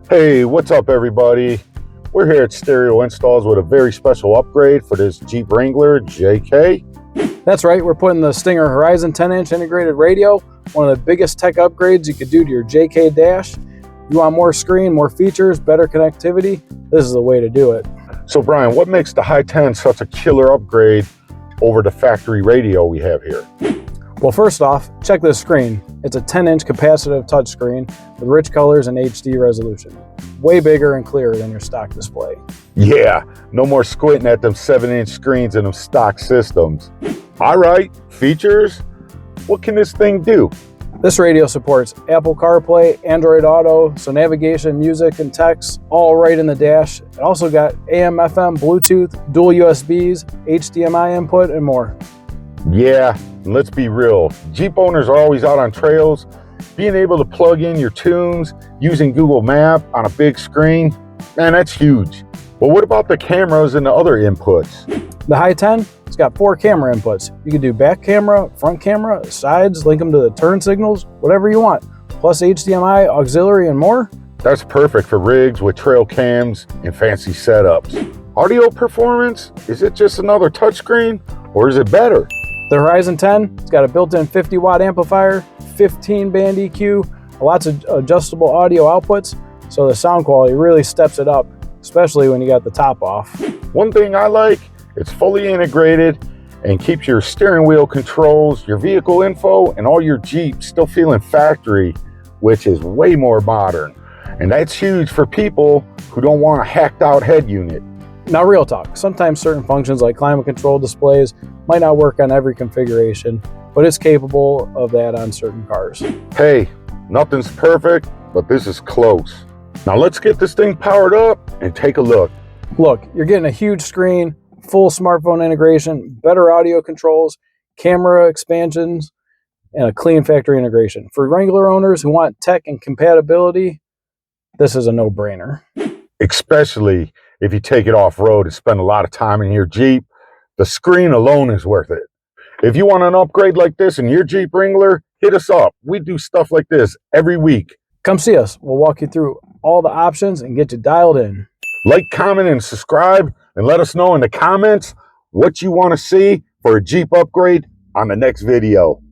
Hey, what's up everybody? We're here at Stereo Installs with a very special upgrade for this Jeep Wrangler JK. That's right, we're putting the Stinger HEIGH10 10-inch integrated radio, one of the biggest tech upgrades you could do to your JK dash. You want more screen, more features, better connectivity? This is the way to do it. So Brian, what makes the HEIGH10 such a killer upgrade over the factory radio we have here? Well, first off, check this screen. It's a 10-inch capacitive touchscreen with rich colors and HD resolution. Way bigger and clearer than your stock display. Yeah, no more squinting at them 7-inch screens in them stock systems. All right, features? What can this thing do? This radio supports Apple CarPlay, Android Auto, so navigation, music, and text, all right in the dash. It also got AM, FM, Bluetooth, dual USBs, HDMI input, and more. Yeah, let's be real. Jeep owners are always out on trails. Being able to plug in your tunes using Google Map on a big screen, man, that's huge. But what about the cameras and the other inputs? The HEIGH10, it's got 4 camera inputs. You can do back camera, front camera, sides, link them to the turn signals, whatever you want. Plus HDMI, auxiliary, and more. That's perfect for rigs with trail cams and fancy setups. Audio performance, is it just another touchscreen or is it better? The HEIGH10, it's got a built-in 50-watt amplifier, 15-band EQ, lots of adjustable audio outputs, so the sound quality really steps it up, especially when you got the top off. One thing I like, it's fully integrated and keeps your steering wheel controls, your vehicle info, and all your Jeep still feeling factory, which is way more modern. And that's huge for people who don't want a hacked out head unit. Now real talk, sometimes certain functions like climate control displays might not work on every configuration, but it's capable of that on certain cars. Hey, nothing's perfect, but this is close. Now let's get this thing powered up and take a look. Look, you're getting a huge screen, full smartphone integration, better audio controls, camera expansions, and a clean factory integration. For Wrangler owners who want tech and compatibility, this is a no-brainer. Especially if you take it off-road and spend a lot of time in your Jeep, the screen alone is worth it. If you want an upgrade like this in your Jeep Wrangler, hit us up. We do stuff like this every week. Come see us. We'll walk you through all the options and get you dialed in. Like, comment, and subscribe, and let us know in the comments what you want to see for a Jeep upgrade on the next video.